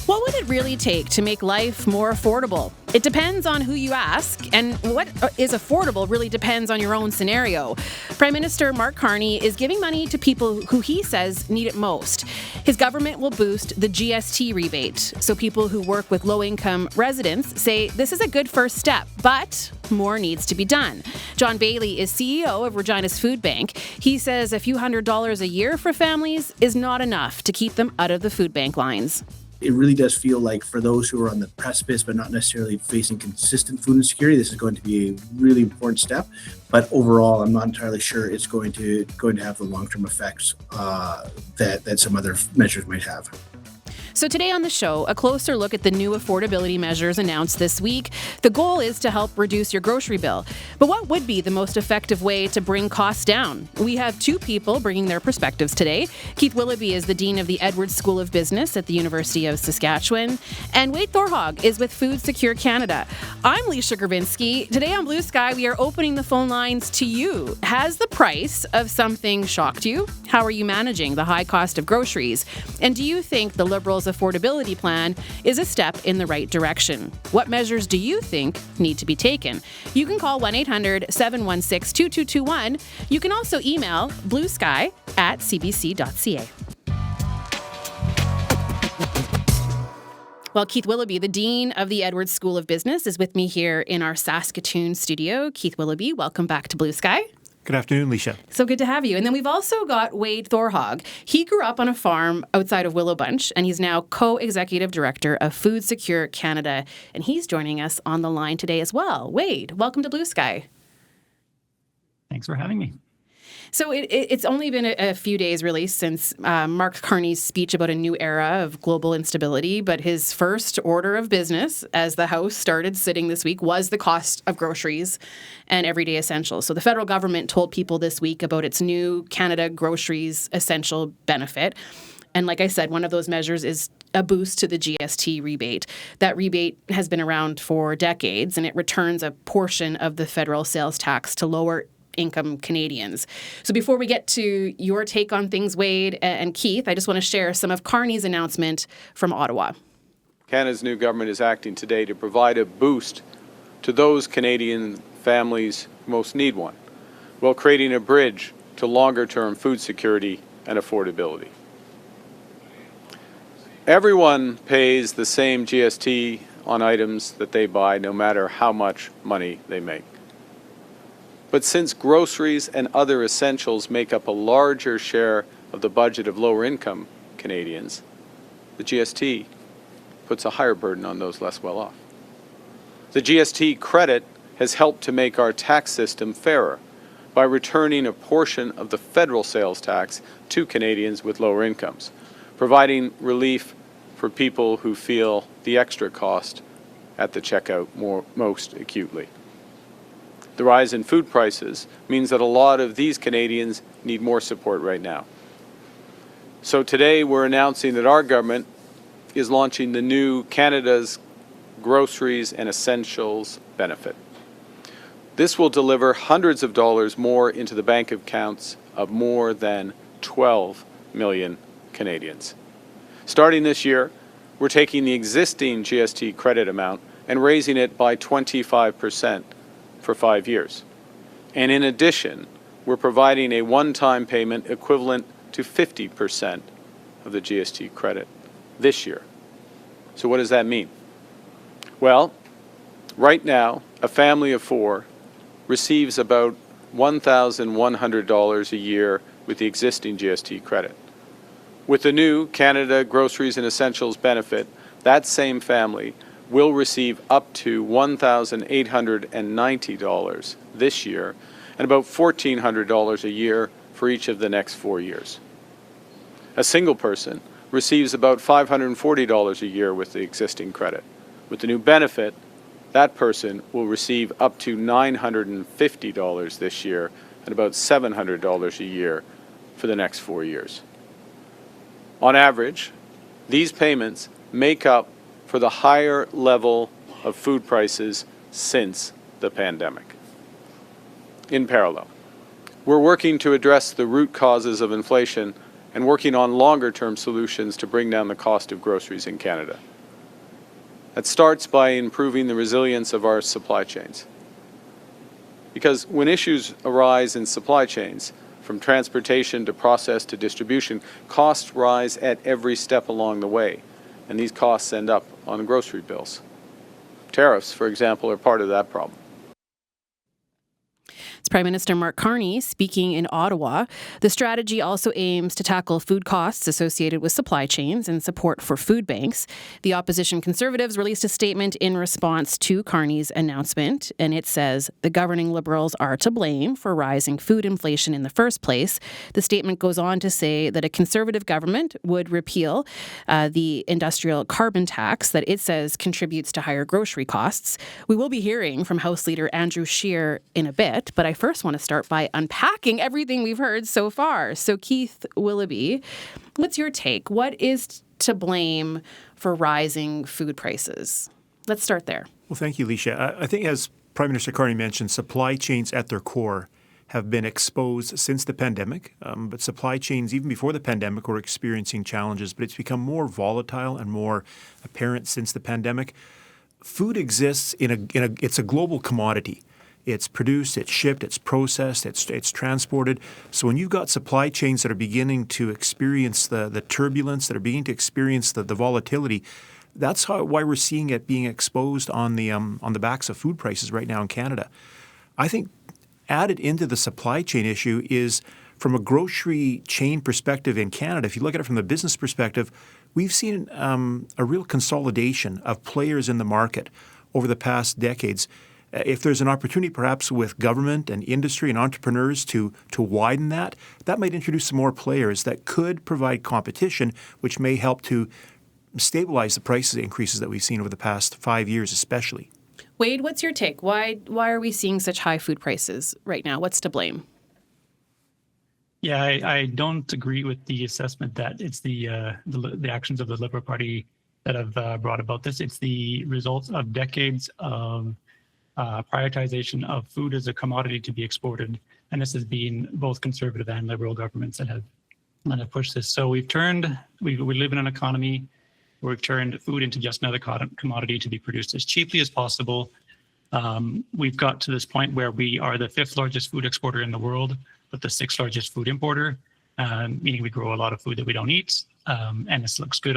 What would it really take to make life more affordable? It depends on who you ask, and what is affordable really depends on your own scenario. Prime Minister Mark Carney is giving money to people who he says need it most. His government will boost the GST rebate, so people who work with low-income residents say this is a good first step, but more needs to be done. John Bailey is CEO of Regina's Food Bank. He says a few $100s a year for families is not enough to keep them out of the food bank lines. It really does feel like for those who are on the precipice but not necessarily facing consistent food insecurity, this is going to be a really important step. But overall, I'm not entirely sure it's going to have the long-term effects that some other measures might have. So today on the show, a closer look at the new affordability measures announced this week. The goal is to help reduce your grocery bill. But what would be the most effective way to bring costs down? We have two people bringing their perspectives today. Keith Willoughby is the Dean of the Edwards School of Business at the University of Saskatchewan. And Wade Thorhog is with Food Secure Canada. I'm Leisha Grabinski. Today on Blue Sky, we are opening the phone lines to you. Has the price of something shocked you? How are you managing the high cost of groceries? And do you think the Liberals' affordability plan is a step in the right direction? What measures do you think need to be taken? You can call 1-800-716-2221. You can also email bluesky@cbc.ca. Well, Keith Willoughby, the Dean of the Edwards School of Business, is with me here in our Saskatoon studio. Keith Willoughby, welcome back to Blue Sky. Good afternoon, Leisha. So good to have you. And then we've also got Wade Thorhog. He grew up on a farm outside of Willowbunch, and he's now co-executive director of Food Secure Canada. And he's joining us on the line today as well. Wade, welcome to Blue Sky. Thanks for having me. So it's only been a few days, really, since Mark Carney's speech about a new era of global instability. But his first order of business as the House started sitting this week was the cost of groceries and everyday essentials. So the federal government told people this week about its new Canada Groceries Essential benefit. And like I said, one of those measures is a boost to the GST rebate. That rebate has been around for decades, and it returns a portion of the federal sales tax to lower income Canadians. So before we get to your take on things, Wade and Keith, I just want to share some of Carney's announcement from Ottawa. Canada's new government is acting today to provide a boost to those Canadian families who most need one, while creating a bridge to longer-term food security and affordability. Everyone pays the same GST on items that they buy, no matter how much money they make. But since groceries and other essentials make up a larger share of the budget of lower-income Canadians, the GST puts a higher burden on those less well off. The GST credit has helped to make our tax system fairer by returning a portion of the federal sales tax to Canadians with lower incomes, providing relief for people who feel the extra cost at the checkout most acutely. The rise in food prices means that a lot of these Canadians need more support right now. So today we're announcing that our government is launching the new Canada's Groceries and Essentials benefit. This will deliver hundreds of dollars more into the bank accounts of more than 12 million Canadians. Starting this year, we're taking the existing GST credit amount and raising it by 25% for 5 years. And in addition, we're providing a one-time payment equivalent to 50% of the GST credit this year. So what does that mean? Well, right now, a family of four receives about $1,100 a year with the existing GST credit. With the new Canada Groceries and Essentials benefit, that same family will receive up to $1,890 this year and about $1,400 a year for each of the next 4 years. A single person receives about $540 a year with the existing credit. With the new benefit, that person will receive up to $950 this year and about $700 a year for the next 4 years. On average, these payments make up for the higher level of food prices since the pandemic. In parallel, we're working to address the root causes of inflation and working on longer-term solutions to bring down the cost of groceries in Canada. That starts by improving the resilience of our supply chains. Because when issues arise in supply chains, from transportation to process to distribution, costs rise at every step along the way, and these costs end up on grocery bills. Tariffs, for example, are part of that problem. It's Prime Minister Mark Carney speaking in Ottawa. The strategy also aims to tackle food costs associated with supply chains and support for food banks. The opposition Conservatives released a statement in response to Carney's announcement, and it says the governing Liberals are to blame for rising food inflation in the first place. The statement goes on to say that a Conservative government would repeal the industrial carbon tax that it says contributes to higher grocery costs. We will be hearing from House Leader Andrew Scheer in a bit, but I first want to start by unpacking everything we've heard so far. So Keith Willoughby, what's your take? What is to blame for rising food prices? Let's start there. Well, thank you, Leisha. I think as Prime Minister Carney mentioned, supply chains at their core have been exposed since the pandemic. But supply chains, even before the pandemic, were experiencing challenges, but it's become more volatile and more apparent since the pandemic. Food exists it's a global commodity. It's produced, it's shipped, it's processed, it's transported. So when you've got supply chains that are beginning to experience the turbulence, that are beginning to experience the volatility, that's why we're seeing it being exposed on the backs of food prices right now in Canada. I think added into the supply chain issue is from a grocery chain perspective in Canada. If you look at it from the business perspective, we've seen a real consolidation of players in the market over the past decades. If there's an opportunity perhaps with government and industry and entrepreneurs to widen that might introduce some more players that could provide competition, which may help to stabilize the price increases that we've seen over the past 5 years especially. Wade, what's your take? Why are we seeing such high food prices right now? What's to blame? Yeah, I don't agree with the assessment that it's the actions of the Liberal Party that have brought about this. It's the results of decades of prioritization of food as a commodity to be exported, and this has been both Conservative and Liberal governments that have pushed this. So we live in an economy where we've turned food into just another commodity to be produced as cheaply as possible. We've got to this point where we are the 5th largest food exporter in the world, but the 6th largest food importer, meaning we grow a lot of food that we don't eat, and this looks good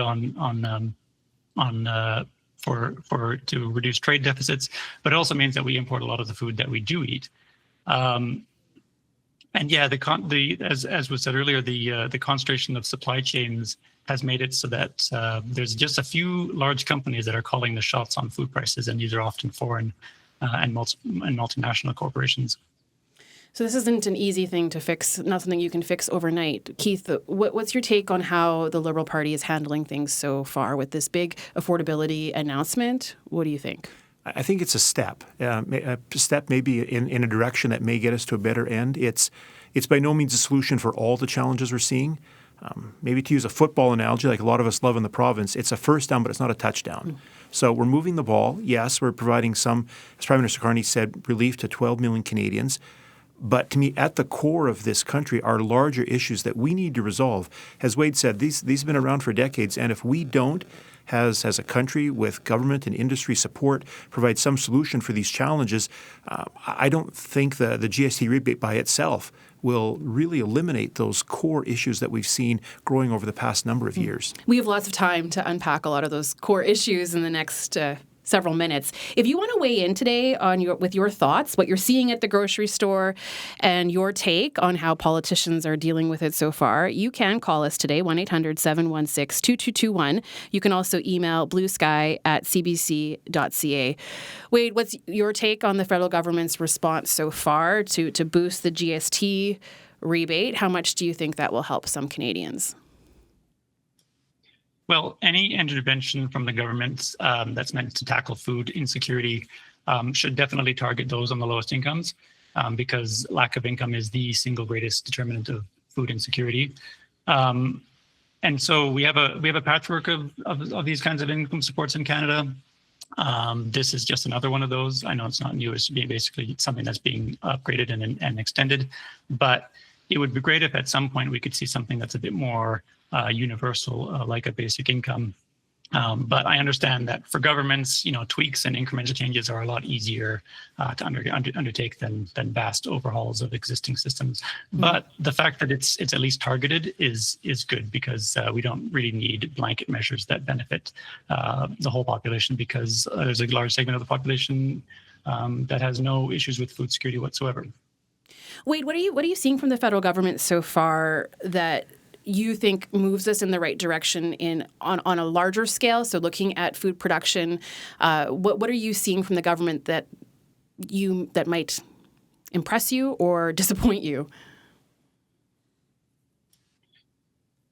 to reduce trade deficits, but it also means that we import a lot of the food that we do eat. And yeah, as was said earlier, the concentration of supply chains has made it so that there's just a few large companies that are calling the shots on food prices, and these are often foreign and multinational corporations. So this isn't an easy thing to fix, not something you can fix overnight. Keith, what's your take on how the Liberal Party is handling things so far with this big affordability announcement? What do you think? I think it's a step maybe in a direction that may get us to a better end. It's by no means a solution for all the challenges we're seeing. Maybe to use a football analogy, like a lot of us love in the province, it's a first down, but it's not a touchdown. So we're moving the ball. Yes, we're providing some, as Prime Minister Carney said, relief to 12 million Canadians. But to me, at the core of this country are larger issues that we need to resolve. As Wade said, these have been around for decades, and if we don't, as a country with government and industry support, provide some solution for these challenges, I don't think the GST rebate by itself will really eliminate those core issues that we've seen growing over the past number of years. We have lots of time to unpack a lot of those core issues in the next several minutes. If you want to weigh in today with your thoughts, what you're seeing at the grocery store, and your take on how politicians are dealing with it so far, you can call us today, 1-800-716-2221. You can also email bluesky@cbc.ca. Wade, what's your take on the federal government's response so far to boost the GST rebate? How much do you think that will help some Canadians? Well, any intervention from the government that's meant to tackle food insecurity should definitely target those on the lowest incomes, because lack of income is the single greatest determinant of food insecurity. And so we have a patchwork of these kinds of income supports in Canada. This is just another one of those. I know it's not new. It's basically something that's being upgraded and extended. But it would be great if at some point we could see something that's a bit more universal, like a basic income. But I understand that for governments, tweaks and incremental changes are a lot easier to undertake than vast overhauls of existing systems. But the fact that it's at least targeted is good, because we don't really need blanket measures that benefit the whole population, because there's a large segment of the population that has no issues with food security whatsoever. Wade, what are you seeing from the federal government so far that you think moves us in the right direction on a larger scale? So looking at food production, what are you seeing from the government that might impress you or disappoint you?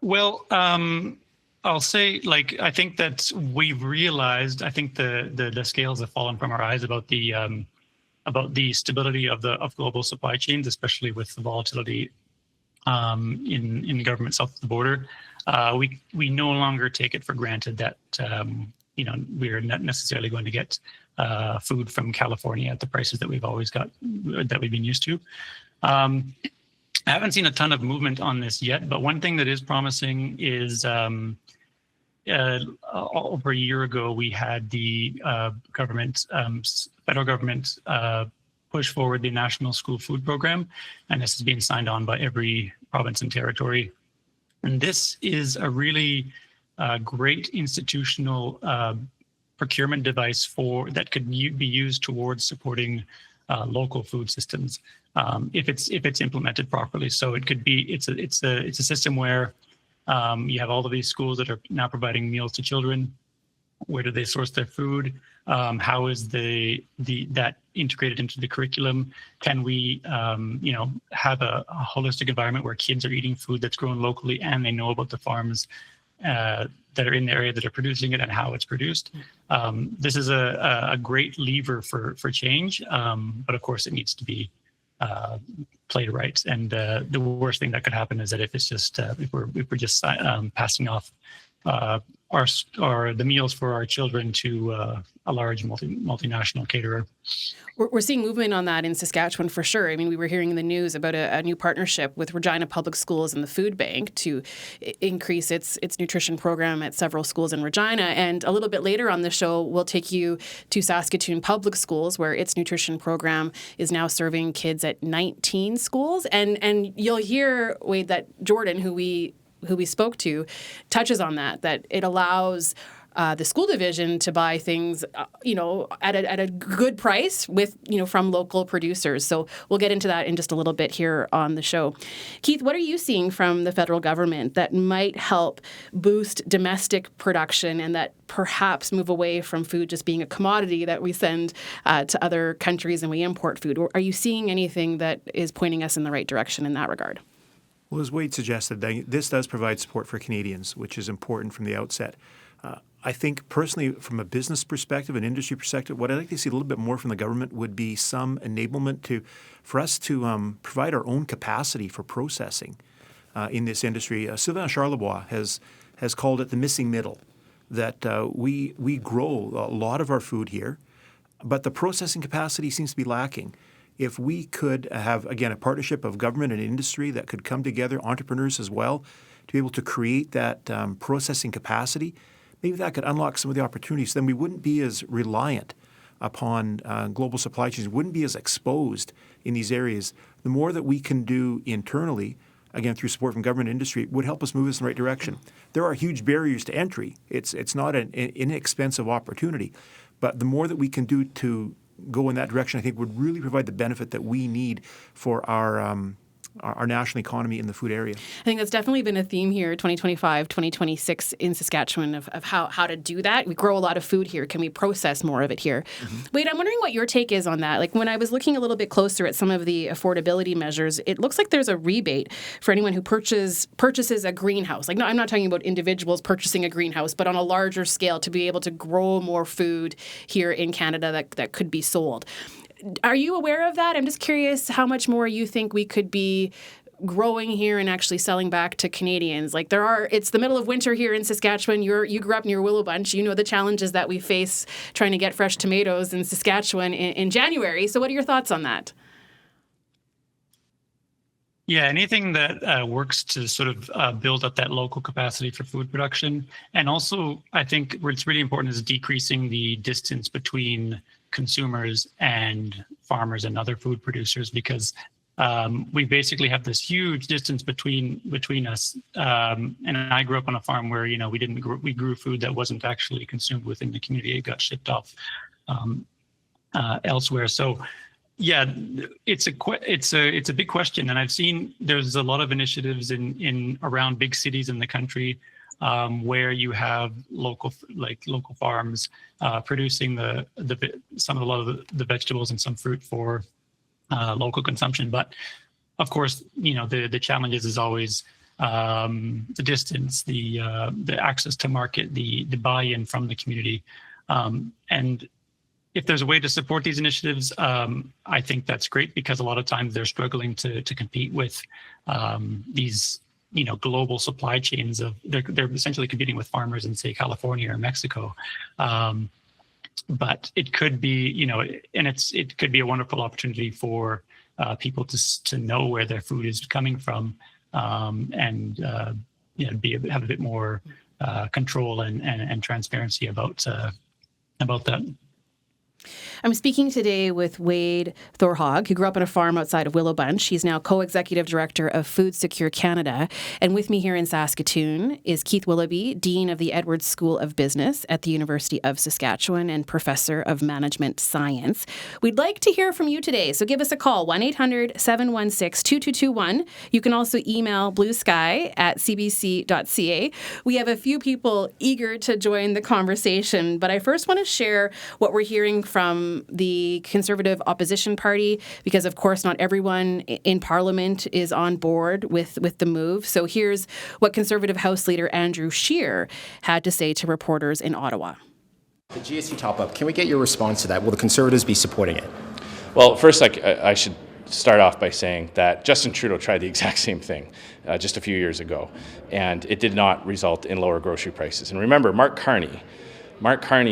Well, I'll say, I think that we've realized, I think the scales have fallen from our eyes about the stability of global supply chains, especially with the volatility in government south of the border. We no longer take it for granted that we're not necessarily going to get food from California at the prices that we've always got, that we've been used to. I haven't seen a ton of movement on this yet, but one thing that is promising is over a year ago, we had the federal government push forward the National School Food Program, and this is being signed on by every province and territory. And this is a really great institutional procurement device that could be used towards supporting local food systems if it's implemented properly. So it's a system where you have all of these schools that are now providing meals to children. Where do they source their food? How is that integrated into the curriculum? Can we, have a holistic environment where kids are eating food that's grown locally and they know about the farms that are in the area that are producing it and how it's produced? This is a great lever for change, but of course it needs to be played right. And the worst thing that could happen is that if we're just passing off the meals for our children to a large multinational caterer. We're seeing movement on that in Saskatchewan for sure. I mean, we were hearing in the news about a new partnership with Regina Public Schools and the Food Bank to increase its nutrition program at several schools in Regina. And a little bit later on the show, we'll take you to Saskatoon Public Schools, where its nutrition program is now serving kids at 19 schools. And you'll hear, Wade, that Jordan, who we spoke to, touches on that it allows the school division to buy things, at a good price from local producers. So we'll get into that in just a little bit here on the show. Keith, what are you seeing from the federal government that might help boost domestic production and that perhaps move away from food just being a commodity that we send to other countries and we import food? Or are you seeing anything that is pointing us in the right direction in that regard? Well, as Wade suggested, this does provide support for Canadians, which is important from the outset. I think personally, from a business perspective, an industry perspective, what I'd like to see a little bit more from the government would be some enablement for us to provide our own capacity for processing in this industry. Sylvain Charlebois has called it the missing middle, that we grow a lot of our food here, but the processing capacity seems to be lacking. If we could have, again, a partnership of government and industry that could come together, entrepreneurs as well, to be able to create that processing capacity, maybe that could unlock some of the opportunities. Then we wouldn't be as reliant upon global supply chains, wouldn't be as exposed in these areas. The more that we can do internally, again, through support from government and industry, would help us move us in the right direction. There are huge barriers to entry. It's not an inexpensive opportunity. But the more that we can do to go in that direction, I think would really provide the benefit that we need for our national economy in the food area. I think that's definitely been a theme here, 2025, 2026 in Saskatchewan of how to do that. We grow a lot of food here. Can we process more of it here? Mm-hmm. Wade, I'm wondering what your take is on that. Like when I was looking a little bit closer at some of the affordability measures, it looks like there's a rebate for anyone who purchases a greenhouse. Like, no, I'm not talking about individuals purchasing a greenhouse, but on a larger scale to be able to grow more food here in Canada that could be sold. Are you aware of that? I'm just curious how much more you think we could be growing here and actually selling back to Canadians. Like it's the middle of winter here in Saskatchewan. You grew up near Willowbunch. You know the challenges that we face trying to get fresh tomatoes in Saskatchewan in January. So what are your thoughts on that? Yeah, anything that works to sort of build up that local capacity for food production. And also, I think what's really important is decreasing the distance between consumers and farmers and other food producers, because we basically have this huge distance between us. And I grew up on a farm where, we grew food that wasn't actually consumed within the community. It got shipped off elsewhere. So yeah, it's a big question, and I've seen there's a lot of initiatives in around big cities in the country where you have local farms producing a lot of the vegetables and some fruit for local consumption. But of course, the challenges is always the distance, the access to market, the buy-in from the community, and if there's a way to support these initiatives, I think that's great, because a lot of times they're struggling to compete with these, global supply chains they're essentially competing with farmers in, say, California or Mexico. But it could be, and it could be a wonderful opportunity for people to know where their food is coming from, and have a bit more control and transparency about that. I'm speaking today with Wade Thorhog, who grew up on a farm outside of Willowbunch. He's now co-executive director of Food Secure Canada. And with me here in Saskatoon is Keith Willoughby, Dean of the Edwards School of Business at the University of Saskatchewan and Professor of Management Science. We'd like to hear from you today, so give us a call, 1-800-716-2221. You can also email bluesky@cbc.ca. We have a few people eager to join the conversation, but I first want to share what we're hearing from the Conservative Opposition Party, because of course not everyone in Parliament is on board with the move. So here's what Conservative House Leader Andrew Scheer had to say to reporters in Ottawa. The GST top-up, can we get your response to that? Will the Conservatives be supporting it? Well, first, I should start off by saying that Justin Trudeau tried the exact same thing just a few years ago, and it did not result in lower grocery prices. And remember, Mark Carney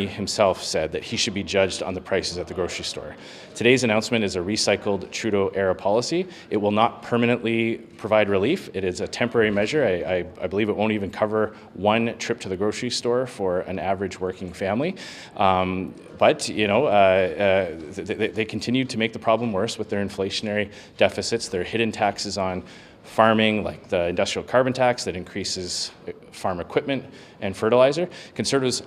himself said that he should be judged on the prices at the grocery store. Today's announcement is a recycled Trudeau-era policy. It will not permanently provide relief. It is a temporary measure. I believe it won't even cover one trip to the grocery store for an average working family. But they continue to make the problem worse with their inflationary deficits, their hidden taxes on farming, like the industrial carbon tax that increases farm equipment and fertilizer. Conservatives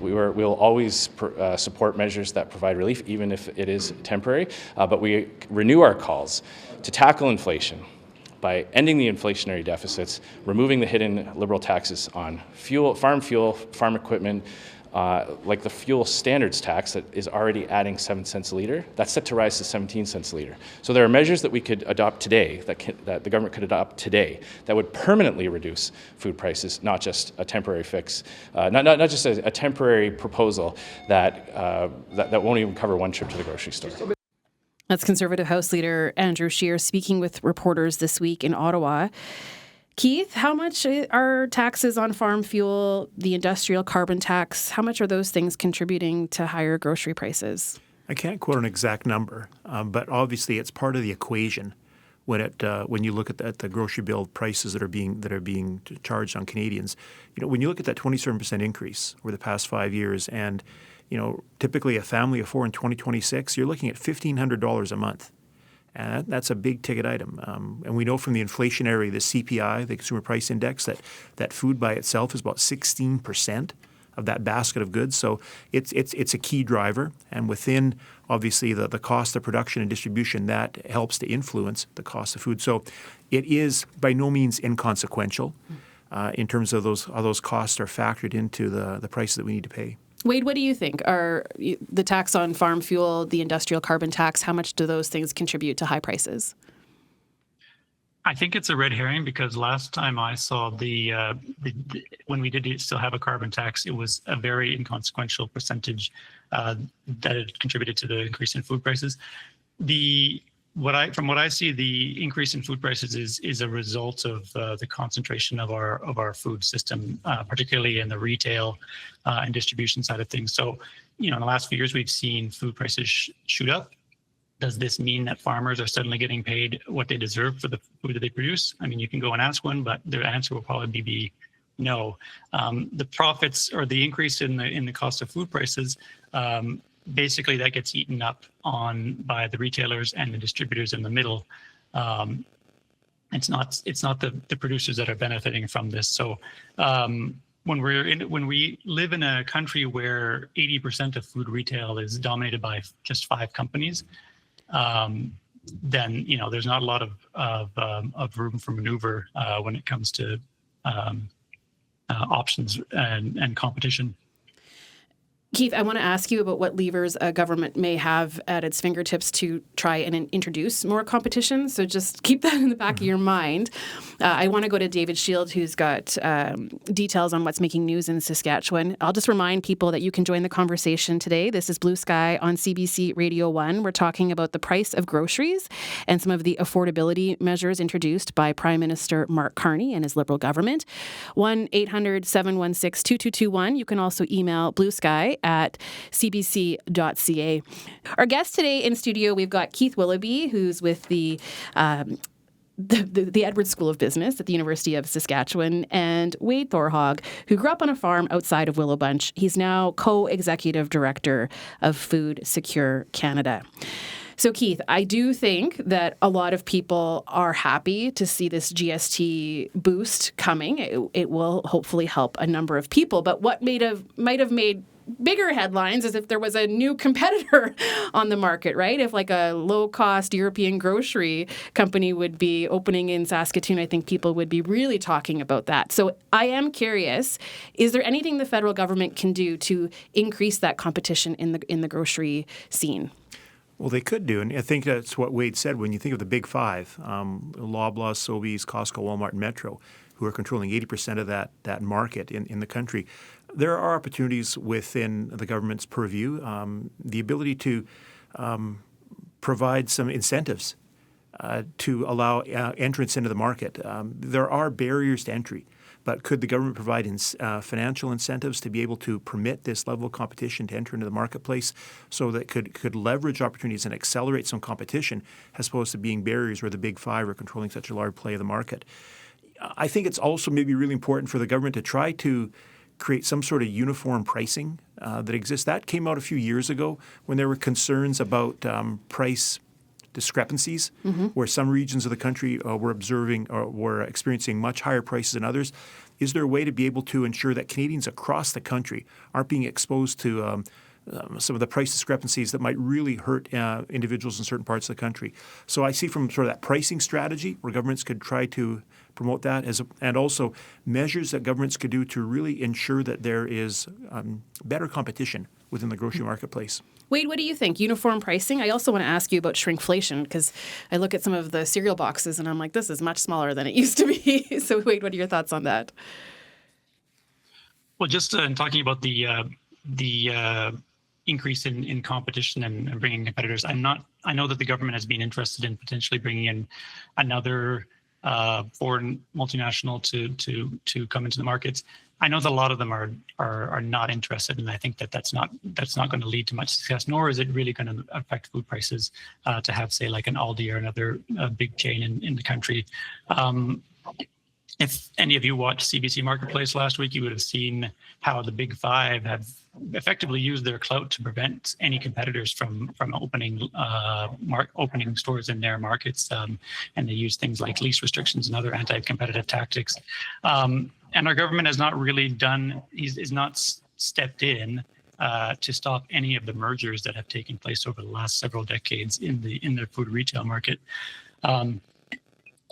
will always support measures that provide relief, even if it is temporary. But we renew our calls to tackle inflation by ending the inflationary deficits, removing the hidden Liberal taxes on fuel, farm equipment, like the fuel standards tax that is already adding 7 cents a litre. That's set to rise to 17 cents a litre. So there are measures that we could adopt today, that the government could adopt today, that would permanently reduce food prices, not just a temporary fix, not just a temporary proposal that won't even cover one trip to the grocery store. That's Conservative House Leader Andrew Scheer speaking with reporters this week in Ottawa. Keith, how much are taxes on farm fuel, the industrial carbon tax, how much are those things contributing to higher grocery prices? I can't quote an exact number, but obviously it's part of the equation when you look at the grocery bill prices that are being charged on Canadians. When you look at that 27% increase over the past 5 years, and typically a family of four in 2026, you're looking at $1,500 a month. And that's a big ticket item. And we know from the inflationary, the CPI, the Consumer Price Index, that food by itself is about 16% of that basket of goods. So it's a key driver. And within, obviously, the cost of production and distribution, that helps to influence the cost of food. So it is by no means inconsequential in terms of how those costs are factored into the prices that we need to pay. Wade, what do you think? Are the tax on farm fuel, the industrial carbon tax, how much do those things contribute to high prices? I think it's a red herring, because last time I saw when we did still have a carbon tax, it was a very inconsequential percentage that it contributed to the increase in food prices. From what I see, the increase in food prices is a result of the concentration of our food system, particularly in the retail and distribution side of things. So, in the last few years, we've seen food prices shoot up, Does this mean that farmers are suddenly getting paid what they deserve for the food that they produce? I mean, you can go and ask one, but their answer will probably be no. The profits or the increase in the cost of food prices, basically that gets eaten up on by the retailers and the distributors in the middle. It's not the producers that are benefiting from this. So when we live in a country where 80% of food retail is dominated by just 5 companies, then there's not a lot of room for maneuver when it comes to options and competition. Keith, I want to ask you about what levers a government may have at its fingertips to try and introduce more competition. So just keep that in the back of your mind. I want to go to David Shield, who's got details on what's making news in Saskatchewan. I'll just remind people that you can join the conversation today. This is Blue Sky on CBC Radio 1. We're talking about the price of groceries and some of the affordability measures introduced by Prime Minister Mark Carney and his Liberal government. 1-800-716-2221. You can also email Blue Sky at cbc.ca. Our guest today in studio, we've got Keith Willoughby, who's with the Edwards School of Business at the University of Saskatchewan, and Wade Thorhog, who grew up on a farm outside of Willowbunch. He's now co-executive director of Food Secure Canada. So, Keith, I do think that a lot of people are happy to see this GST boost coming. It will hopefully help a number of people. But what might have made bigger headlines is if there was a new competitor on the market, right? If like a low-cost European grocery company would be opening in Saskatoon, I think people would be really talking about that. So I am curious, is there anything the federal government can do to increase that competition in the grocery scene? Well, they could do, and I think that's what Wade said. When you think of the big 5, Loblaw, Sobeys, Costco, Walmart, and Metro, who are controlling 80% of that market in the country, there are opportunities within the government's purview, the ability to provide some incentives to allow entrance into the market. There are barriers to entry, but could the government provide financial incentives to be able to permit this level of competition to enter into the marketplace so that could leverage opportunities and accelerate some competition as opposed to being barriers where the big 5 are controlling such a large play of the market? I think it's also maybe really important for the government to try to create some sort of uniform pricing that exists. That came out a few years ago when there were concerns about price discrepancies, where some regions of the country were observing or were experiencing much higher prices than others. Is there a way to be able to ensure that Canadians across the country aren't being exposed to some of the price discrepancies that might really hurt individuals in certain parts of the country? So I see from sort of that pricing strategy where governments could try to promote that, and also measures that governments could do to really ensure that there is better competition within the grocery marketplace. Wade, what do you think? Uniform pricing? I also want to ask you about shrinkflation, because I look at some of the cereal boxes and I'm like, this is much smaller than it used to be. So, Wade, what are your thoughts on that? Well, just in talking about the increase in competition and bringing competitors, I know that the government has been interested in potentially bringing in another foreign multinational to come into the markets. I know that a lot of them are not interested, and I think that's not going to lead to much success. Nor is it really going to affect food prices to have, say, like an Aldi or another big chain in the country. If any of you watched CBC Marketplace last week, you would have seen how the big 5 have effectively used their clout to prevent any competitors from opening stores in their markets, and they use things like lease restrictions and other anti-competitive tactics. And our government has not really is not stepped in to stop any of the mergers that have taken place over the last several decades in the food retail market.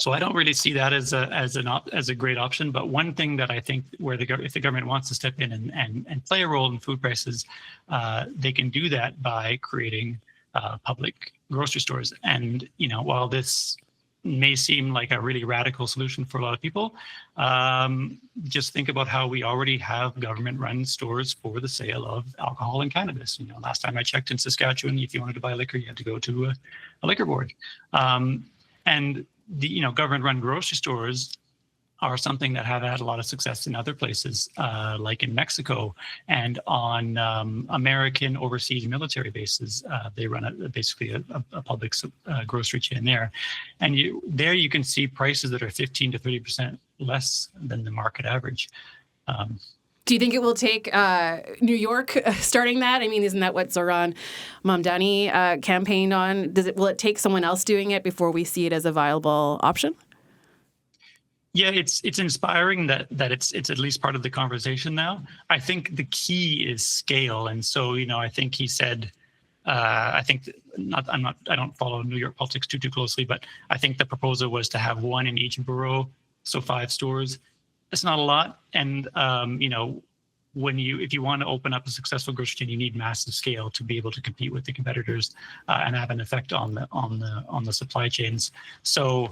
So I don't really see that as a great option. But one thing that I think if the government wants to step in and play a role in food prices, they can do that by creating public grocery stores. And while this may seem like a really radical solution for a lot of people, just think about how we already have government-run stores for the sale of alcohol and cannabis. Last time I checked in Saskatchewan, if you wanted to buy liquor, you had to go to a liquor board. And the government-run grocery stores are something that have had a lot of success in other places, like in Mexico and on American overseas military bases. They run basically a public grocery chain there. And you can see prices that are 15 to 30% less than the market average. Do you think it will take New York starting that? I mean, isn't that what Zoran Mamdani campaigned on? Will it take someone else doing it before we see it as a viable option? Yeah, it's inspiring that it's at least part of the conversation now. I think the key is scale, and so I think he said, I don't follow New York politics too closely, but I think the proposal was to have one in each borough, so 5 stores. It's not a lot, and if you want to open up a successful grocery chain, you need massive scale to be able to compete with the competitors and have an effect on the supply chains. So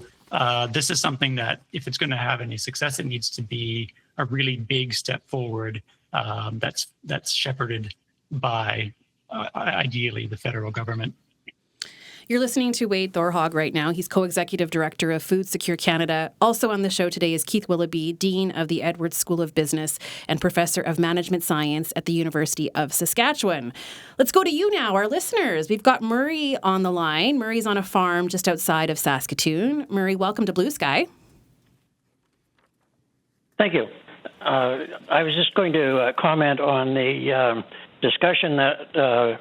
this is something that, if it's going to have any success, it needs to be a really big step forward that's shepherded by ideally the federal government. You're listening to Wade Thorhog right now. He's co-executive director of Food Secure Canada. Also on the show today is Keith Willoughby, Dean of the Edwards School of Business and Professor of Management Science at the University of Saskatchewan. Let's go to you now, our listeners. We've got Murray on the line. Murray's on a farm just outside of Saskatoon. Murray, welcome to Blue Sky. Thank you. I was just going to comment on the discussion that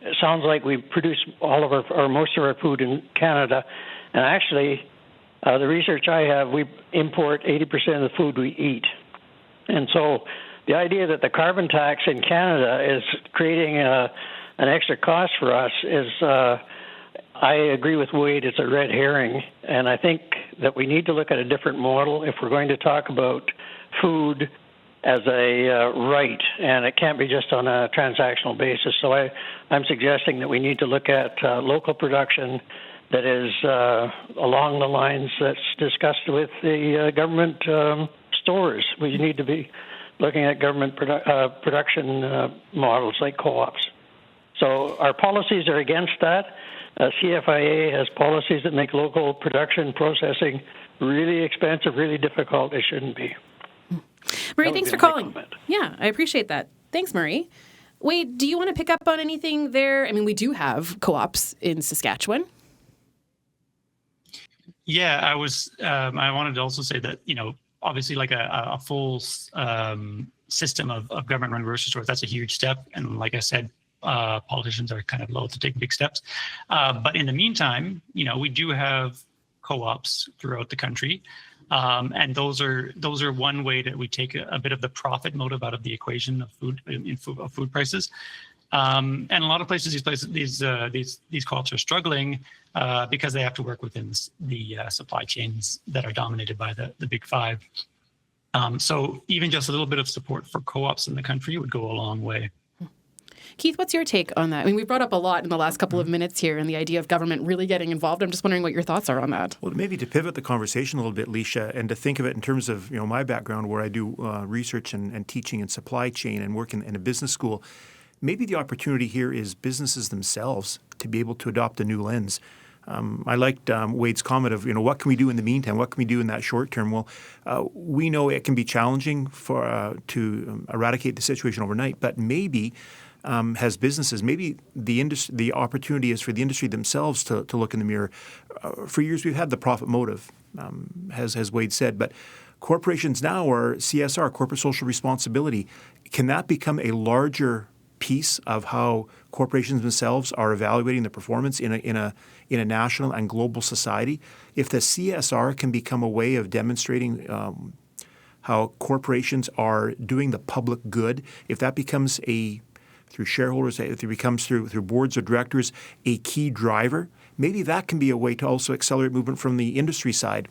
it sounds like we produce all of our most of our food in Canada, and actually, the research I have, we import 80% of the food we eat. And so, the idea that the carbon tax in Canada is creating an extra cost for us is, I agree with Wade, it's a red herring, and I think that we need to look at a different model if we're going to talk about food as a right, and it can't be just on a transactional basis. So I'm suggesting that we need to look at local production that is along the lines that's discussed with the government stores. We need to be looking at government production models like co-ops. So our policies are against that. CFIA has policies that make local production processing really expensive, really difficult. It shouldn't be. Murray, thanks for calling. Yeah, I appreciate that. Thanks, Murray. Wade, do you want to pick up on anything there? I mean, we do have co-ops in Saskatchewan. Yeah, I wanted to also say that, obviously like a full system of government-run grocery stores, that's a huge step. And like I said, politicians are kind of loath to take big steps. But in the meantime, we do have co-ops throughout the country. And those are one way that we take a bit of the profit motive out of the equation of food prices. And a lot of places, these co-ops are struggling because they have to work within the supply chains that are dominated by the big five. So even just a little bit of support for co-ops in the country would go a long way. Keith, what's your take on that? I mean, we brought up a lot in the last couple of minutes here and the idea of government really getting involved. I'm just wondering what your thoughts are on that. Well, maybe to pivot the conversation a little bit, Leisha, and to think of it in terms of my background where I do research and teaching in supply chain and work in a business school, maybe the opportunity here is businesses themselves to be able to adopt a new lens. I liked Wade's comment of, what can we do in the meantime? What can we do in that short term? Well, we know it can be challenging to eradicate the situation overnight, but maybe has businesses, maybe the opportunity is for the industry themselves to look in the mirror. For years, we've had the profit motive, as Wade said, but corporations now are CSR, corporate social responsibility. Can that become a larger piece of how corporations themselves are evaluating the performance in a national and global society? If the CSR can become a way of demonstrating how corporations are doing the public good, if that becomes through shareholders, if it becomes through boards of directors, a key driver, maybe that can be a way to also accelerate movement from the industry side.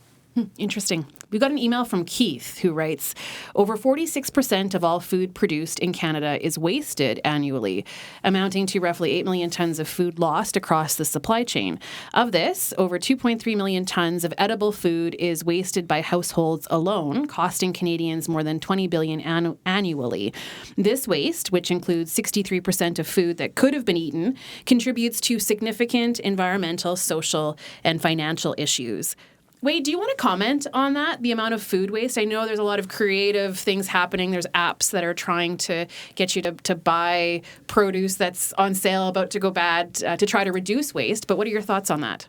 Interesting. We got an email from Keith who writes, over 46% of all food produced in Canada is wasted annually, amounting to roughly 8 million tons of food lost across the supply chain. Of this, over 2.3 million tons of edible food is wasted by households alone, costing Canadians more than $20 billion annually. This waste, which includes 63% of food that could have been eaten, contributes to significant environmental, social, and financial issues. Wade, do you want to comment on that, the amount of food waste? I know there's a lot of creative things happening. There's apps that are trying to get you to buy produce that's on sale, about to go bad, to try to reduce waste. But what are your thoughts on that?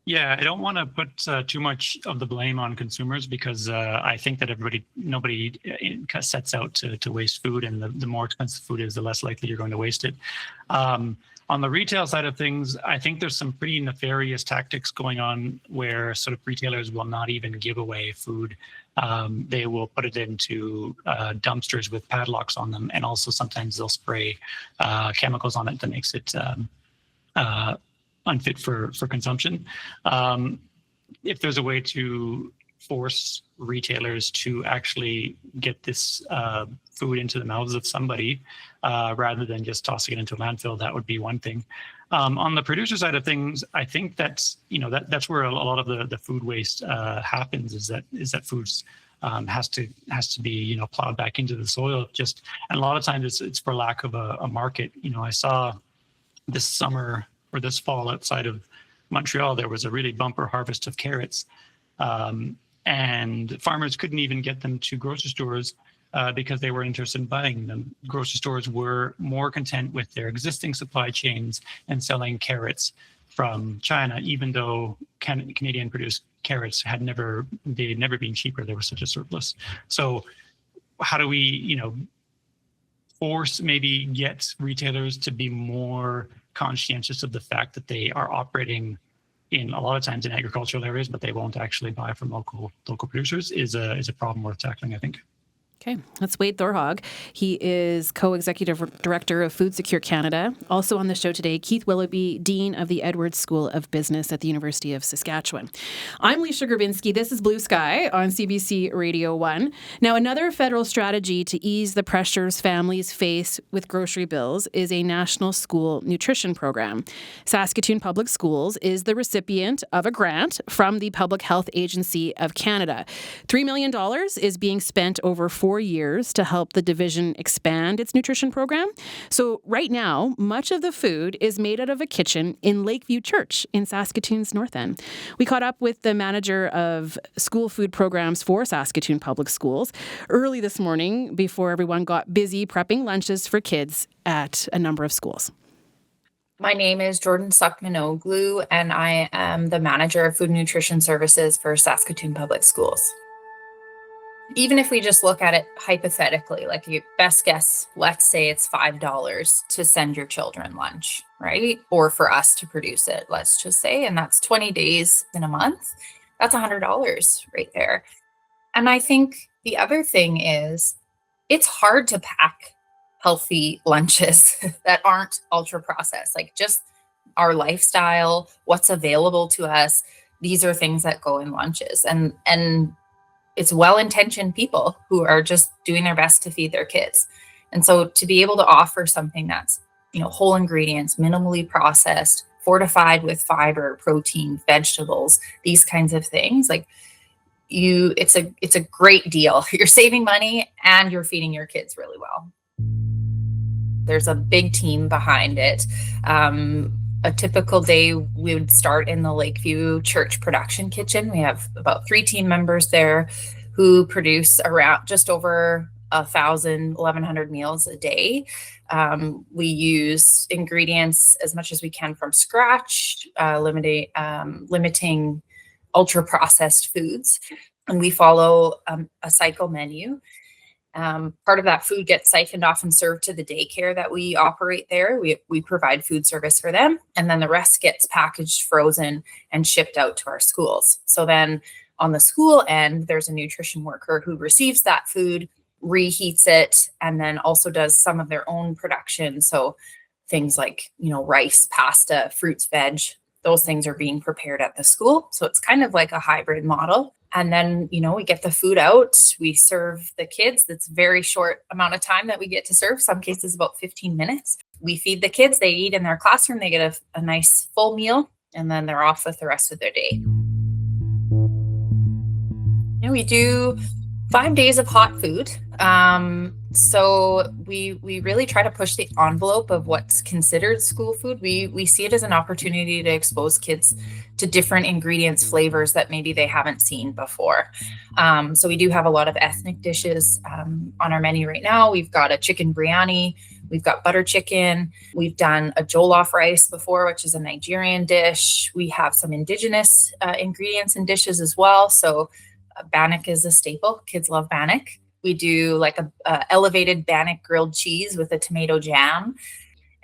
Yeah, I don't want to put too much of the blame on consumers, because I think that nobody sets out to waste food, and the more expensive food is, the less likely you're going to waste it. On the retail side of things, I think there's some pretty nefarious tactics going on where sort of retailers will not even give away food. They will put it into dumpsters with padlocks on them, and also sometimes they'll spray chemicals on it that makes it unfit for consumption. If there's a way to force retailers to actually get this food into the mouths of somebody rather than just tossing it into a landfill, that would be one thing. On the producer side of things, I think that's where a lot of the food waste happens. Is that foods has to be plowed back into the soil. And a lot of times it's for lack of a market. I saw this summer or this fall outside of Montreal, there was a really bumper harvest of carrots. And farmers couldn't even get them to grocery stores because they were interested in buying them. Grocery stores were more content with their existing supply chains and selling carrots from China, even though Canadian produced carrots had never been cheaper. There was such a surplus. So how do we, force, maybe get retailers to be more conscientious of the fact that they are operating in a lot of times in agricultural areas, but they won't actually buy from local producers is a problem worth tackling, I think. Okay, that's Wade Thorhog. He is co-executive director of Food Secure Canada. Also on the show today, Keith Willoughby, Dean of the Edwards School of Business at the University of Saskatchewan. I'm Leisha Grabinski. This is Blue Sky on CBC Radio 1. Now, another federal strategy to ease the pressures families face with grocery bills is a national school nutrition program. Saskatoon Public Schools is the recipient of a grant from the Public Health Agency of Canada. $3 million is being spent over 4 years to help the division expand its nutrition program. So right now, much of the food is made out of a kitchen in Lakeview Church in Saskatoon's North End. We caught up with the manager of school food programs for Saskatoon Public Schools early this morning before everyone got busy prepping lunches for kids at a number of schools. My name is Jordan Suckmanoglu, and I am the manager of food and nutrition services for Saskatoon Public Schools. Even if we just look at it hypothetically, like your best guess, let's say it's $5 to send your children lunch, right? Or for us to produce it, let's just say, and that's 20 days in a month. That's $100 right there. And I think the other thing is it's hard to pack healthy lunches that aren't ultra processed, like just our lifestyle, what's available to us. These are things that go in lunches, and it's well-intentioned people who are just doing their best to feed their kids. And so to be able to offer something that's, whole ingredients, minimally processed, fortified with fiber, protein, vegetables, these kinds of things, it's a great deal. You're saving money and you're feeding your kids really well. There's a big team behind it. A typical day, we would start in the Lakeview Church production kitchen. We have about 3 team members there who produce around just over 1,100 meals a day. We use ingredients as much as we can from scratch, limiting ultra processed foods. And we follow a cycle menu. Part of that food gets siphoned off and served to the daycare that we operate there. We provide food service for them, and then the rest gets packaged, frozen, and shipped out to our schools. So then on the school end, there's a nutrition worker who receives that food, reheats it, and then also does some of their own production. So things like, rice, pasta, fruits, veg, those things are being prepared at the school. So it's kind of like a hybrid model. And then, we get the food out, we serve the kids. That's a very short amount of time that we get to serve, some cases about 15 minutes. We feed the kids, they eat in their classroom, they get a nice full meal, and then they're off with the rest of their day. We do 5 days of hot food. So we really try to push the envelope of what's considered school food. We see it as an opportunity to expose kids to different ingredients, flavors that maybe they haven't seen before. So we do have a lot of ethnic dishes on our menu right now. We've got a chicken biryani. We've got butter chicken. We've done a jollof rice before, which is a Nigerian dish. We have some indigenous ingredients and dishes as well. So bannock is a staple. Kids love bannock. We do like a elevated bannock grilled cheese with a tomato jam.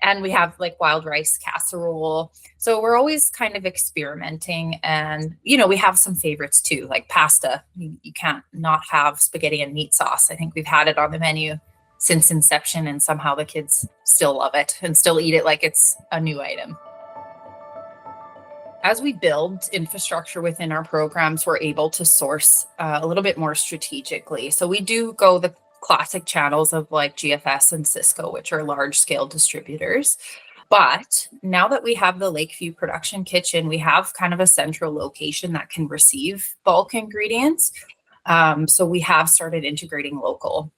And we have like wild rice casserole. So we're always kind of experimenting. And, we have some favorites too, like pasta. You can't not have spaghetti and meat sauce. I think we've had it on the menu since inception, and somehow the kids still love it and still eat it like it's a new item. As we build infrastructure within our programs, we're able to source a little bit more strategically. So we do go the classic channels of like GFS and Cisco, which are large scale distributors. But now that we have the Lakeview production kitchen, we have kind of a central location that can receive bulk ingredients. So we have started integrating local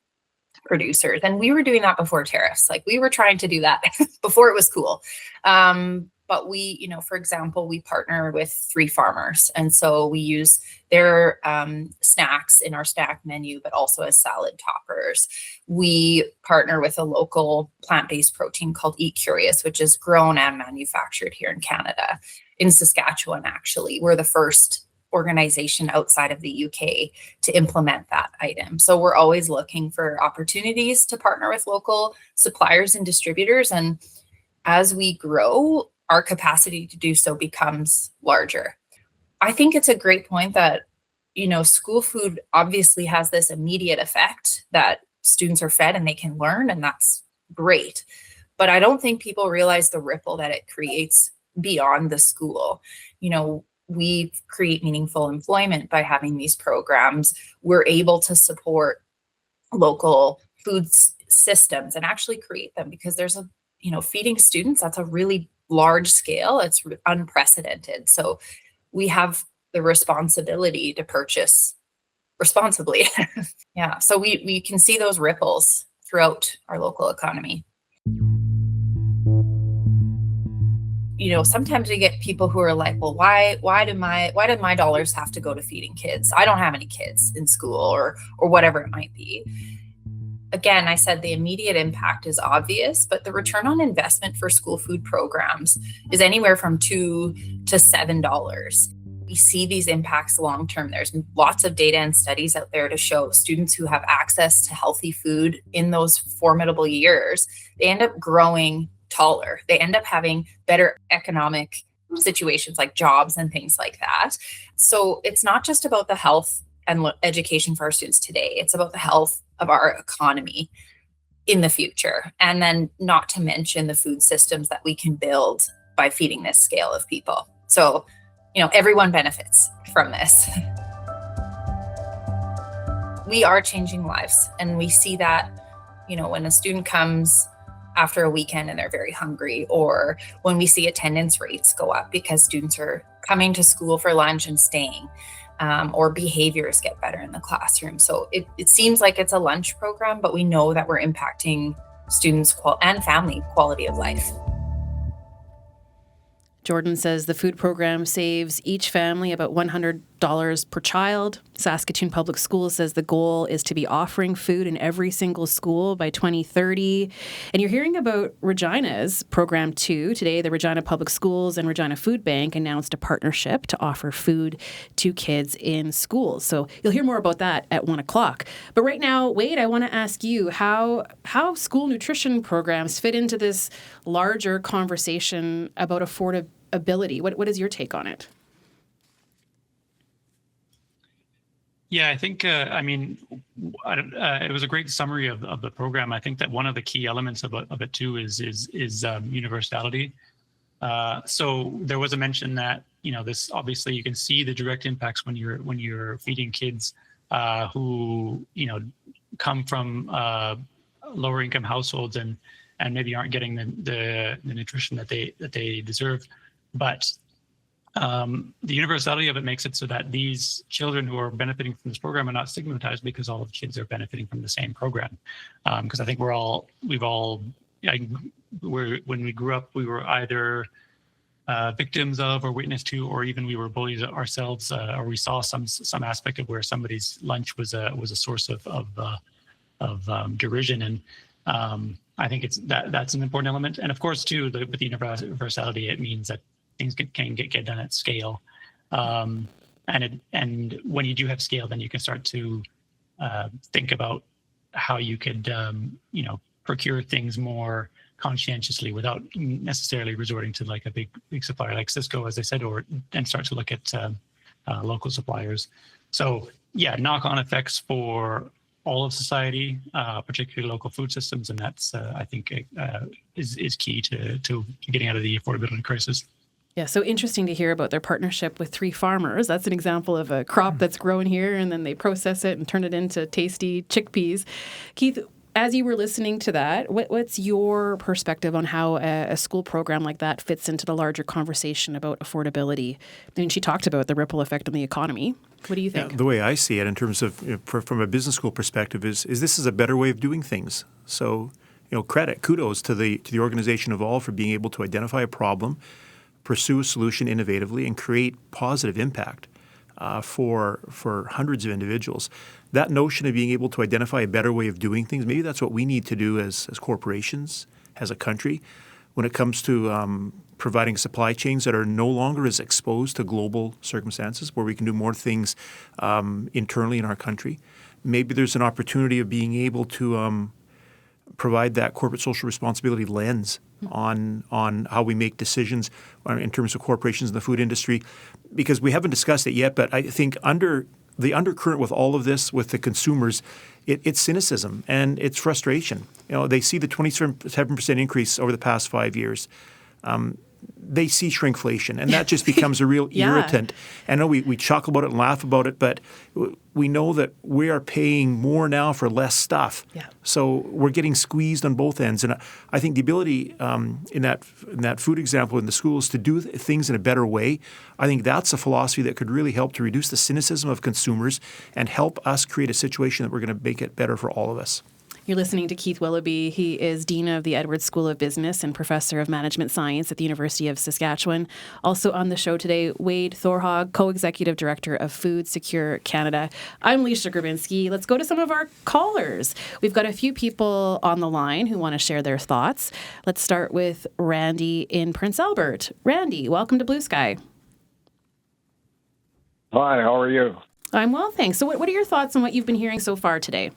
producers, and we were doing that before tariffs. Like we were trying to do that before it was cool. But we, for example, we partner with 3 farmers. And so we use their snacks in our snack menu, but also as salad toppers. We partner with a local plant-based protein called Eat Curious, which is grown and manufactured here in Canada. In Saskatchewan, actually, we're the first organization outside of the UK to implement that item. So we're always looking for opportunities to partner with local suppliers and distributors. And as we grow, our capacity to do so becomes larger. I think it's a great point that, school food obviously has this immediate effect that students are fed and they can learn, and that's great. But I don't think people realize the ripple that it creates beyond the school. We create meaningful employment by having these programs. We're able to support local food systems and actually create them, because there's feeding students, that's a really large scale. It's unprecedented. So we have the responsibility to purchase responsibly. Yeah. So we can see those ripples throughout our local economy. Sometimes we get people who are like, well, why do my dollars have to go to feeding kids? I don't have any kids in school, or whatever it might be. Again, I said the immediate impact is obvious, but the return on investment for school food programs is anywhere from $2 to $7. We see these impacts long term. There's lots of data and studies out there to show students who have access to healthy food in those formidable years, they end up growing taller. They end up having better economic situations like jobs and things like that. So it's not just about the health and education for our students today. It's about the health of our economy in the future. And then not to mention the food systems that we can build by feeding this scale of people. So, everyone benefits from this. We are changing lives. And we see that, when a student comes after a weekend and they're very hungry, or when we see attendance rates go up because students are coming to school for lunch and staying, or behaviors get better in the classroom. So it seems like it's a lunch program, but we know that we're impacting students' and family quality of life. Jordan says the food program saves each family about $100 per child. Saskatoon Public Schools says the goal is to be offering food in every single school by 2030. And you're hearing about Regina's program too. Today, the Regina Public Schools and Regina Food Bank announced a partnership to offer food to kids in schools. So you'll hear more about that at 1 o'clock. But right now, Wade, I want to ask you how school nutrition programs fit into this larger conversation about affordability. What is your take on it? Yeah, I think, it was a great summary of the program. I think that one of the key elements of it too is universality. So there was a mention that, this obviously you can see the direct impacts when you're feeding kids who, come from lower income households and maybe aren't getting the nutrition that they deserve. But The universality of it makes it so that these children who are benefiting from this program are not stigmatized because all of the kids are benefiting from the same program. Because I think when we grew up, we were either victims of or witness to, or even we were bullies ourselves, or we saw some aspect of where somebody's lunch was a source of derision. And I think that's an important element. And of course, too, with the universality, it means that things can get done at scale. And when you do have scale, then you can start to think about how you could, procure things more conscientiously without necessarily resorting to like a big supplier like Cisco, as I said, and start to look at local suppliers. So yeah, knock-on effects for all of society, particularly local food systems, and that's I think is key to getting out of the affordability crisis. Yeah, so interesting to hear about their partnership with 3 farmers. That's an example of a crop that's grown here, and then they process it and turn it into tasty chickpeas. Keith, as you were listening to that, what's your perspective on how a school program like that fits into the larger conversation about affordability? I mean, she talked about the ripple effect on the economy. What do you think? The way I see it in terms of, from a business school perspective is this is a better way of doing things. So, kudos to the organization Evolve for being able to identify a problem, pursue a solution innovatively, and create positive impact for hundreds of individuals. That notion of being able to identify a better way of doing things, maybe that's what we need to do as corporations, as a country, when it comes to providing supply chains that are no longer as exposed to global circumstances, where we can do more things internally in our country. Maybe there's an opportunity of being able to provide that corporate social responsibility lens on how we make decisions in terms of corporations in the food industry, because we haven't discussed it yet, but I think the undercurrent with all of this, with the consumers, it's cynicism and it's frustration. They see the 27% increase over the past 5 years. They see shrinkflation, and that just becomes a real irritant. I know we chuckle about it and laugh about it, but we know that we are paying more now for less stuff. Yeah. So we're getting squeezed on both ends. And I think the ability in that food example in the schools to do things in a better way, I think that's a philosophy that could really help to reduce the cynicism of consumers and help us create a situation that we're going to make it better for all of us. You're listening to Keith Willoughby. He is Dean of the Edwards School of Business and Professor of Management Science at the University of Saskatchewan. Also on the show today, Wade Thorhog, Co-Executive Director of Food Secure Canada. I'm Leisha Grabinski. Let's go to some of our callers. We've got a few people on the line who want to share their thoughts. Let's start with Randy in Prince Albert. Randy, welcome to Blue Sky. Hi, how are you? I'm well, thanks. So what are your thoughts on what you've been hearing so far today?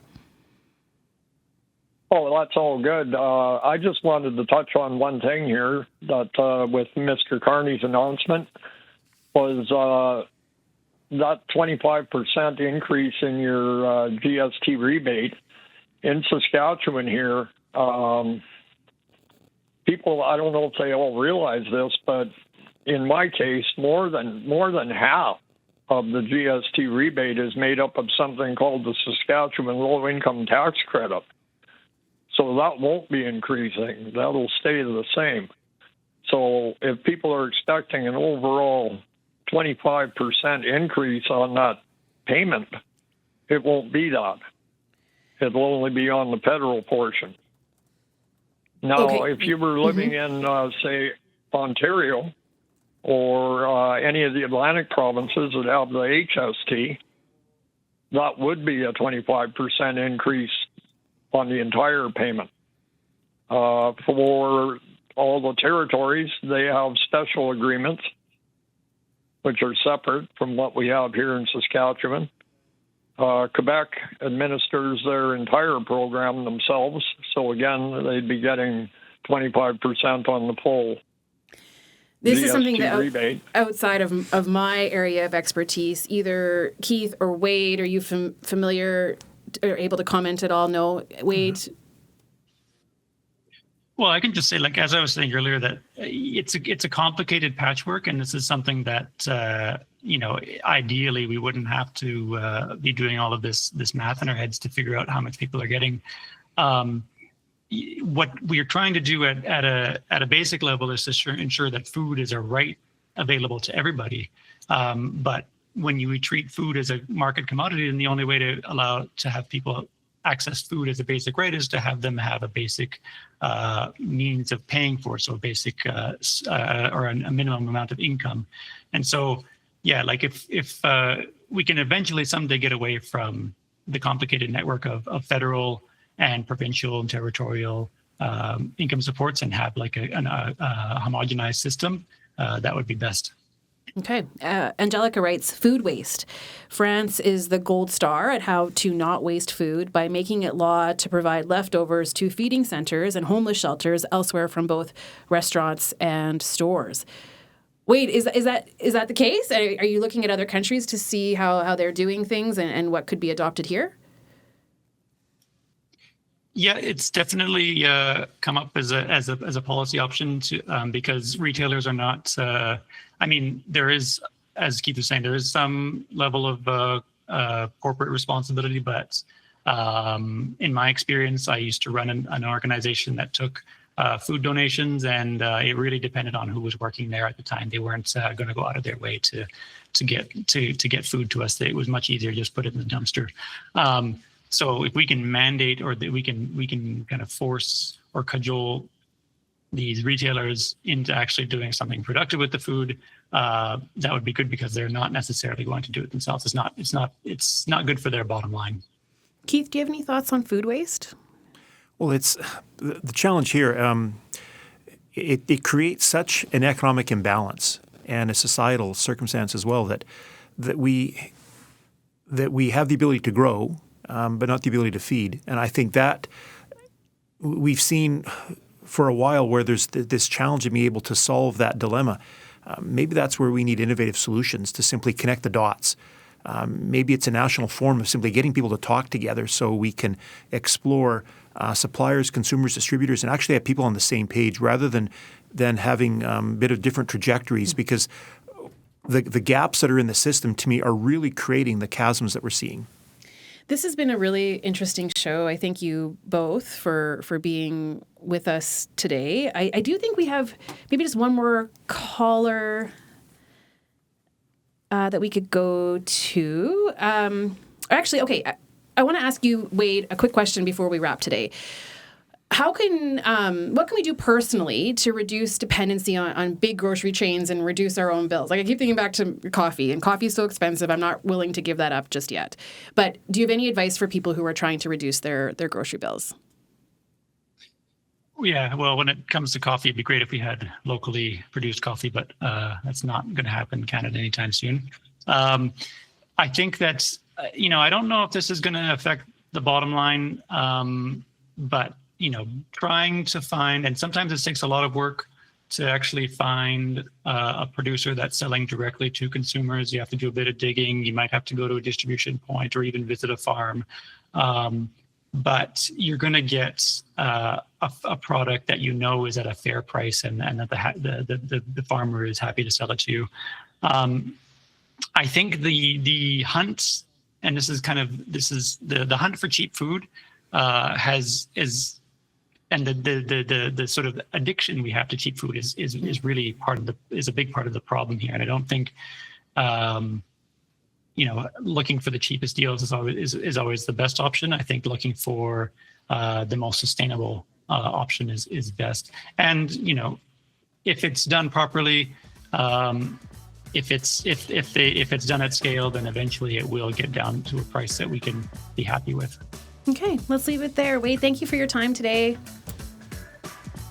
Oh, that's all good. I just wanted to touch on one thing here that with Mr. Carney's announcement was that 25% increase in your GST rebate in Saskatchewan here. People, I don't know if they all realize this, but in my case, more than half of the GST rebate is made up of something called the Saskatchewan Low Income Tax Credit. So that won't be increasing. That'll stay the same. So if people are expecting an overall 25% increase on that payment, it won't be that. It'll only be on the federal portion. Now, if you were living in, say, Ontario or any of the Atlantic provinces that have the HST, that would be a 25% increase on the entire payment. For all the territories, they have special agreements, which are separate from what we have here in Saskatchewan. Quebec administers their entire program themselves, so again, they'd be getting 25% on the full. This GST is something that rebate. Outside of my area of expertise, either Keith or Wade, are you familiar or able to comment at all? No, Wade? Well, I can just say, like, as I was saying earlier, that it's a complicated patchwork, and this is something that, ideally we wouldn't have to be doing all of this math in our heads to figure out how much people are getting. What we are trying to do at a basic level is to ensure that food is a right available to everybody. But when you treat food as a market commodity, then the only way to allow to have people access food as a basic right is to have them have a basic means of paying for it, so a basic or a minimum amount of income. And so, yeah, like if we can eventually someday get away from the complicated network of federal and provincial and territorial income supports and have like a homogenized system, that would be best. Okay. Angelica writes, food waste. France is the gold star at how to not waste food by making it law to provide leftovers to feeding centers and homeless shelters elsewhere from both restaurants and stores. Wait, is that the case? Are you looking at other countries to see how they're doing things and what could be adopted here? Yeah, it's definitely come up as a policy option because retailers are not. There is, as Keith was saying, there is some level of corporate responsibility, but in my experience, I used to run an organization that took food donations, and it really depended on who was working there at the time. They weren't going to go out of their way to get food to us. It was much easier to just put it in the dumpster. So if we can mandate or that we can kind of force or cajole these retailers into actually doing something productive with the food, that would be good because they're not necessarily going to do it themselves. It's not good for their bottom line. Keith, do you have any thoughts on food waste? Well, it's the challenge here. It creates such an economic imbalance and a societal circumstance as well that we have the ability to grow, but not the ability to feed. And I think that we've seen for a while where there's this challenge of being able to solve that dilemma. Maybe that's where we need innovative solutions to simply connect the dots. Maybe it's a national forum of simply getting people to talk together so we can explore suppliers, consumers, distributors, and actually have people on the same page rather than having a bit of different trajectories, because the gaps that are in the system, to me, are really creating the chasms that we're seeing. This has been a really interesting show. I thank you both for being with us today. I do think we have maybe just one more caller that we could go to. Actually, okay, I want to ask you, Wade, a quick question before we wrap today. What can we do personally to reduce dependency on big grocery chains and reduce our own bills? Like, I keep thinking back to coffee, and coffee is so expensive. I'm not willing to give that up just yet. But do you have any advice for people who are trying to reduce their grocery bills? Yeah, well, when it comes to coffee, it'd be great if we had locally produced coffee, but that's not going to happen in Canada anytime soon. I think that, I don't know if this is going to affect the bottom line, but trying to find, and sometimes it takes a lot of work to actually find a producer that's selling directly to consumers. You have to do a bit of digging. You might have to go to a distribution point or even visit a farm. But you're going to get a product that is at a fair price and that the farmer is happy to sell it to you. I think the hunt, and this is the hunt for cheap food and the sort of addiction we have to cheap food is really is a big part of the problem here. And I don't think looking for the cheapest deals is always the best option. I think looking for the most sustainable option is best. And if it's done properly, if it's done at scale, then eventually it will get down to a price that we can be happy with. Okay, let's leave it there. Wade, thank you for your time today.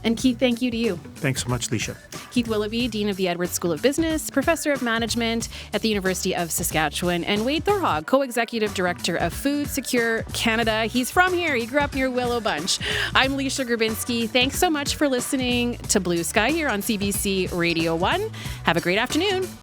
And Keith, thank you to you. Thanks so much, Leisha. Keith Willoughby, Dean of the Edwards School of Business, Professor of Management at the University of Saskatchewan, and Wade Thorhog, Co-Executive Director of Food Secure Canada. He's from here. He grew up near Willow Bunch. I'm Leisha Grabinski. Thanks so much for listening to Blue Sky here on CBC Radio 1. Have a great afternoon.